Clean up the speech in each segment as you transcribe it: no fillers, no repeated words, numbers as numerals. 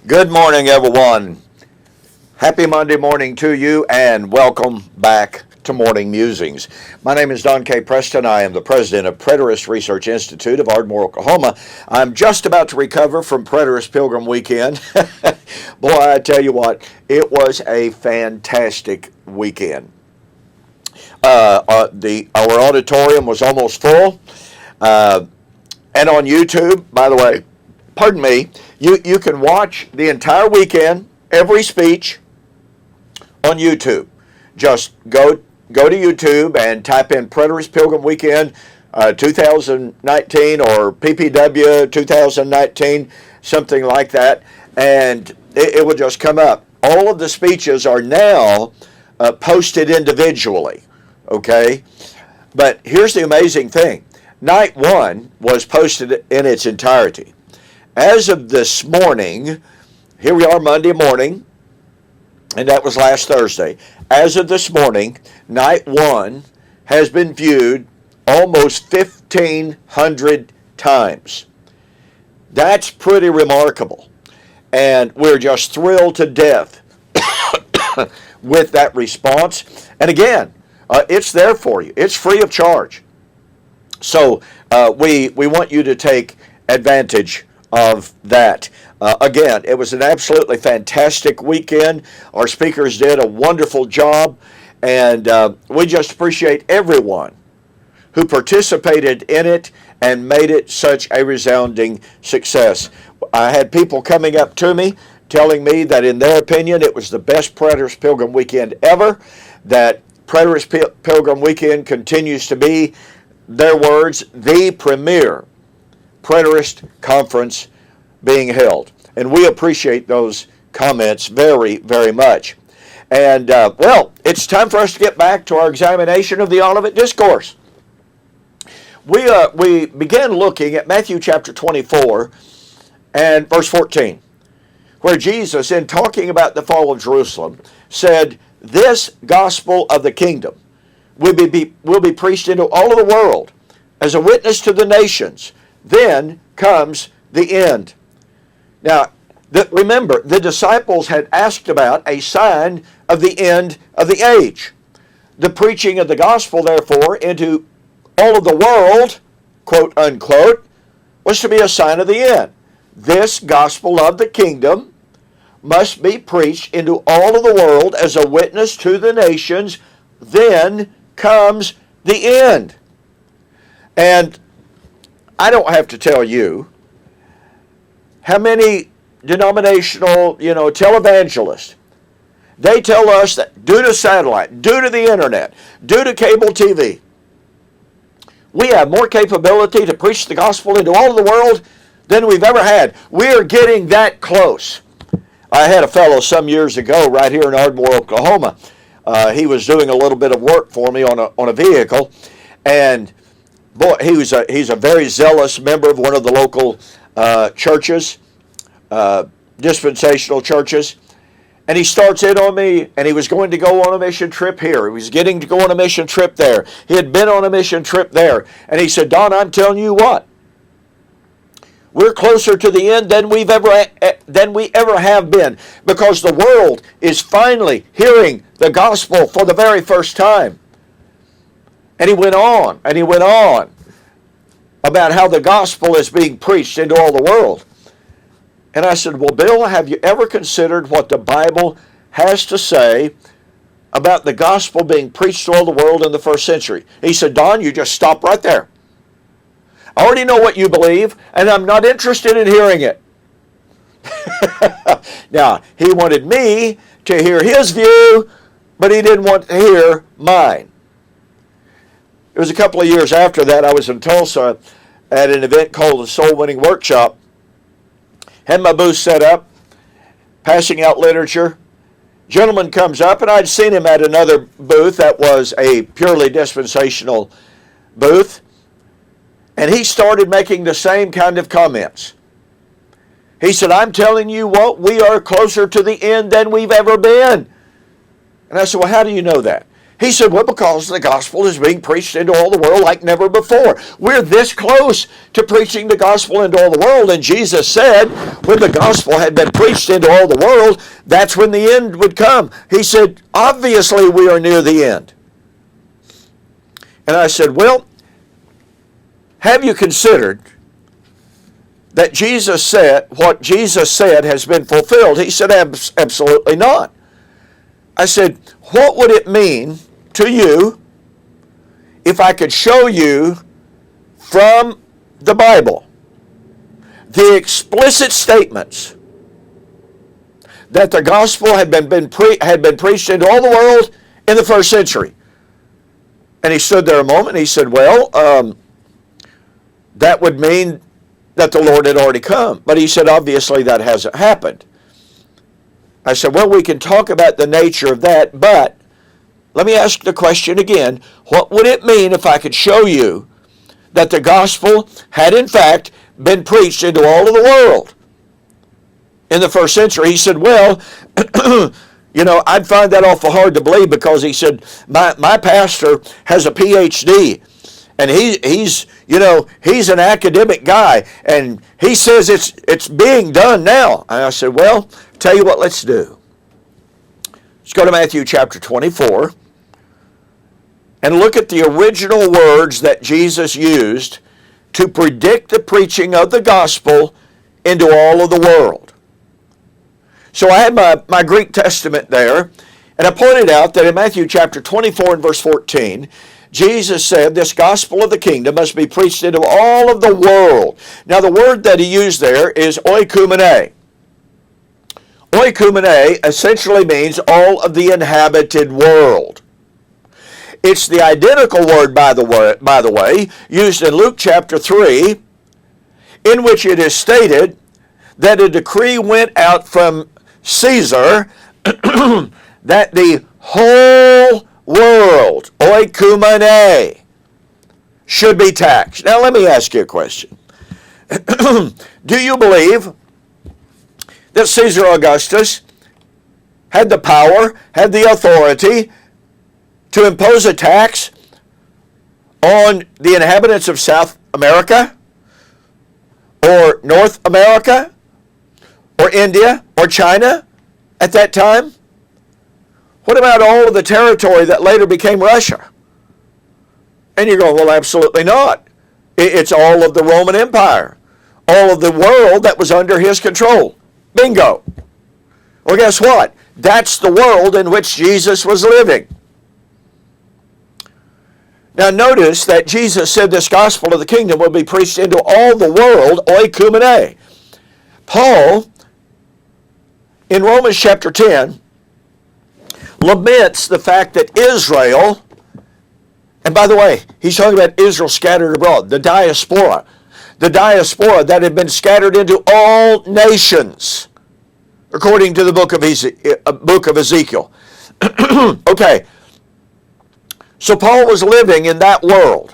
Good morning, everyone. Happy Monday morning to you, and welcome back to Morning Musings. My name is Don K. Preston. I am the president of Preterist Research Institute of Ardmore, Oklahoma. I'm just about to recover from Preterist Pilgrim Weekend. Boy, I tell you what, it was a fantastic weekend. Our auditorium was almost full. And on YouTube, by the way, pardon me, you can watch the entire weekend, every speech, on YouTube. Just go to YouTube and type in Preterist Pilgrim Weekend 2019 or PPW 2019, something like that, and it will just come up. All of the speeches are now posted individually, okay? But here's the amazing thing. Night one was posted in its entirety. As of this morning, here we are Monday morning, and that was last Thursday. As of this morning, night one has been viewed almost 1,500 times. That's pretty remarkable. And we're just thrilled to death with that response. And again, it's there for you. It's free of charge. So we want you to take advantage of that. Again, it was an absolutely fantastic weekend. Our speakers did a wonderful job, and we just appreciate everyone who participated in it and made it such a resounding success. I had people coming up to me telling me that in their opinion it was the best Preterist Pilgrim Weekend ever, that Preterist Pilgrim Weekend continues to be, their words, the premier Preterist conference being held. And we appreciate those comments very, very much. And, well, it's time for us to get back to our examination of the Olivet Discourse. We began looking at Matthew chapter 24 and verse 14, where Jesus, in talking about the fall of Jerusalem, said, "This gospel of the kingdom will be preached into all of the world as a witness to the nations. Then comes the end." Now, remember, the disciples had asked about a sign of the end of the age. The preaching of the gospel, therefore, into all of the world, quote unquote, was to be a sign of the end. This gospel of the kingdom must be preached into all of the world as a witness to the nations. Then comes the end. And I don't have to tell you how many denominational, televangelists, they tell us that due to satellite, due to the internet, due to cable TV, we have more capability to preach the gospel into all of the world than we've ever had. We are getting that close. I had a fellow some years ago right here in Ardmore, Oklahoma. He was doing a little bit of work for me on a vehicle, and boy, he's a very zealous member of one of the local churches, dispensational churches, and he starts in on me, and he was going to go on a mission trip here. He was getting to go on a mission trip there. He had been on a mission trip there, and he said, "Don, I'm telling you what, we're closer to the end than we ever have been, because the world is finally hearing the gospel for the very first time." And he went on about how the gospel is being preached into all the world. And I said, "Well, Bill, have you ever considered what the Bible has to say about the gospel being preached to all the world in the first century?" He said, "Don, you just stop right there. I already know what you believe, and I'm not interested in hearing it." Now, he wanted me to hear his view, but he didn't want to hear mine. It was a couple of years after that. I was in Tulsa at an event called the Soul Winning Workshop. Had my booth set up, passing out literature. Gentleman comes up, and I'd seen him at another booth that was a purely dispensational booth, and he started making the same kind of comments. He said, "I'm telling you what, we are closer to the end than we've ever been." And I said, "Well, how do you know that?" He said, well, because the gospel is being preached into all the world like never before. We're this close to preaching the gospel into all the world. And Jesus said, when the gospel had been preached into all the world, that's when the end would come. He said, obviously we are near the end. And I said, well, have you considered that Jesus said, what Jesus said has been fulfilled? He said, absolutely not. I said, what would it mean to you if I could show you from the Bible the explicit statements that the gospel had been preached into all the world in the first century? And he stood there a moment and he said, well, that would mean that the Lord had already come. But he said, obviously that hasn't happened. I said, well, we can talk about the nature of that, but let me ask the question again. What would it mean if I could show you that the gospel had in fact been preached into all of the world in the first century? He said, well, I'd find that awful hard to believe, because he said, my pastor has a PhD, and he's an academic guy, and he says it's being done now. And I said, well, tell you what, let's do. Let's go to Matthew chapter 24 and look at the original words that Jesus used to predict the preaching of the gospel into all of the world. So I had my Greek Testament there, and I pointed out that in Matthew chapter 24 and verse 14, Jesus said this gospel of the kingdom must be preached into all of the world. Now the word that he used there is oikumene. Oikumene essentially means all of the inhabited world. It's the identical word, by the way, used in Luke chapter 3, in which it is stated that a decree went out from Caesar that the whole world, oikumene, should be taxed. Now let me ask you a question. Do you believe that Caesar Augustus had the power, had the authority to impose a tax on the inhabitants of South America, or North America, or India, or China at that time? What about all of the territory that later became Russia? And you're going, well, absolutely not. It's all of the Roman Empire, all of the world that was under his control. Bingo. Well, guess what? That's the world in which Jesus was living. Now notice that Jesus said this gospel of the kingdom will be preached into all the world, oikumene. Paul, in Romans chapter 10, laments the fact that Israel, and by the way, he's talking about Israel scattered abroad, the diaspora that had been scattered into all nations, according to the book of Ezekiel. Okay, so Paul was living in that world,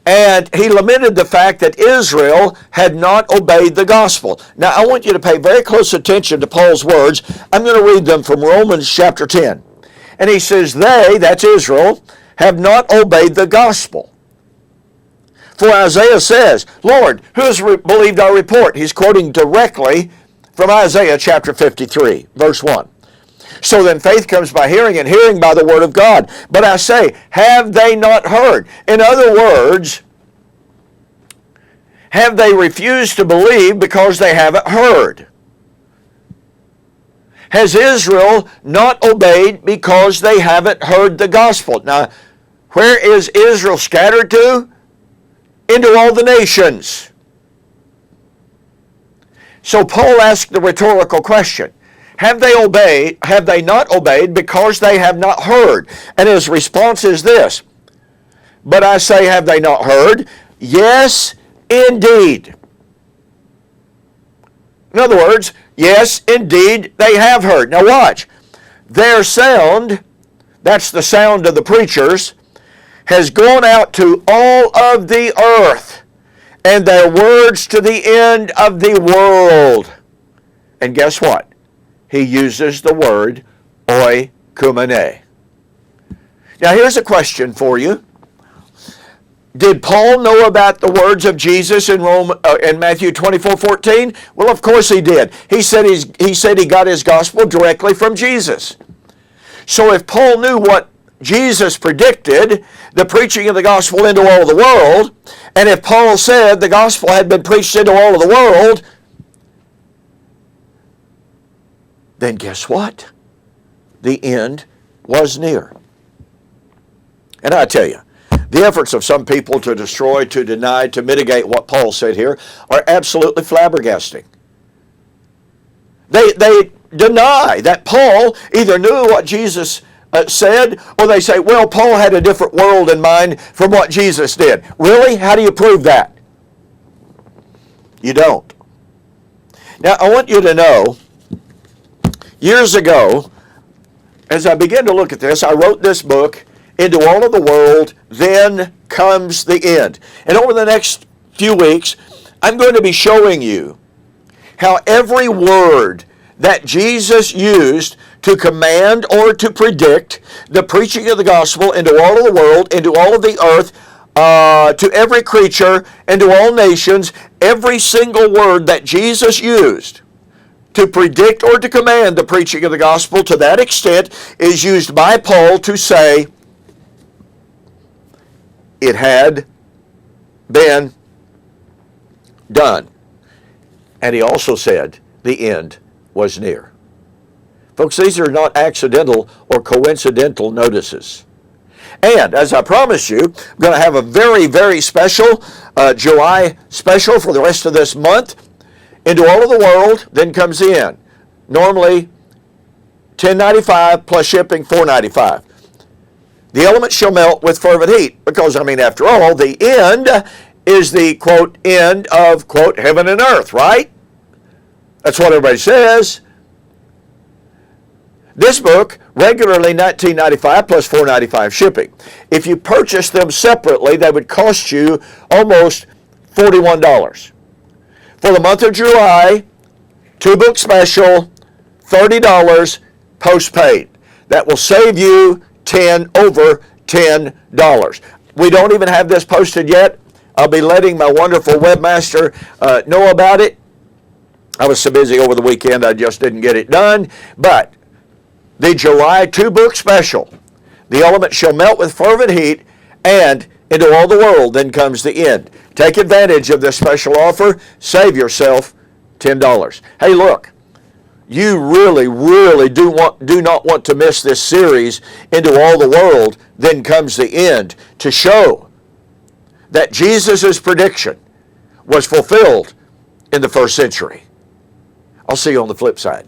and he lamented the fact that Israel had not obeyed the gospel. Now, I want you to pay very close attention to Paul's words. I'm going to read them from Romans chapter 10. And he says, they, that's Israel, have not obeyed the gospel. For Isaiah says, Lord, who has believed our report? He's quoting directly from Isaiah chapter 53, verse 1. So then faith comes by hearing, and hearing by the word of God. But I say, have they not heard? In other words, have they refused to believe because they haven't heard? Has Israel not obeyed because they haven't heard the gospel? Now, where is Israel scattered to? Into all the nations. So Paul asked the rhetorical question, have they not obeyed because they have not heard? And his response is this, but I say, have they not heard? Yes, indeed. In other words, yes, indeed, they have heard. Now watch. Their sound, that's the sound of the preachers, has gone out to all of the earth, and their words to the end of the world. And guess what? He uses the word oikumene. Now here's a question for you. Did Paul know about the words of Jesus in Matthew 24:14? Well, of course he did. He said he got his gospel directly from Jesus. So if Paul knew what Jesus predicted, the preaching of the gospel into all of the world, and if Paul said the gospel had been preached into all of the world, then guess what? The end was near. And I tell you, the efforts of some people to destroy, to deny, to mitigate what Paul said here are absolutely flabbergasting. They deny that Paul either knew what Jesus said, or they say, well, Paul had a different world in mind from what Jesus did. Really? How do you prove that? You don't. Now, I want you to know, years ago, as I began to look at this, I wrote this book, Into All of the World, Then Comes the End. And over the next few weeks, I'm going to be showing you how every word that Jesus used to command or to predict the preaching of the gospel into all of the world, into all of the earth, to every creature, and to all nations, every single word that Jesus used to predict or to command the preaching of the gospel to that extent is used by Paul to say it had been done. And he also said the end was near. Folks, these are not accidental or coincidental notices. And as I promised you, I'm going to have a very, very special July special for the rest of this month. Into all of the world, then comes the end. Normally, $10.95 plus shipping, $4.95. The elements shall melt with fervent heat, because, after all, the end is the, quote, end of, quote, heaven and earth, right? That's what everybody says. This book, regularly $19.95 plus $4.95 shipping. If you purchase them separately, they would cost you almost $41. For the month of July, 2-book special, $30 postpaid. That will save you over $10. We don't even have this posted yet. I'll be letting my wonderful webmaster know about it. I was so busy over the weekend, I just didn't get it done. But the July 2-book special, the elements shall melt with fervent heat, and into all the world, then comes the end. Take advantage of this special offer. Save yourself $10. Hey, look, you really, really do not want to miss this series, Into All the World, Then Comes the End, to show that Jesus' prediction was fulfilled in the first century. I'll see you on the flip side.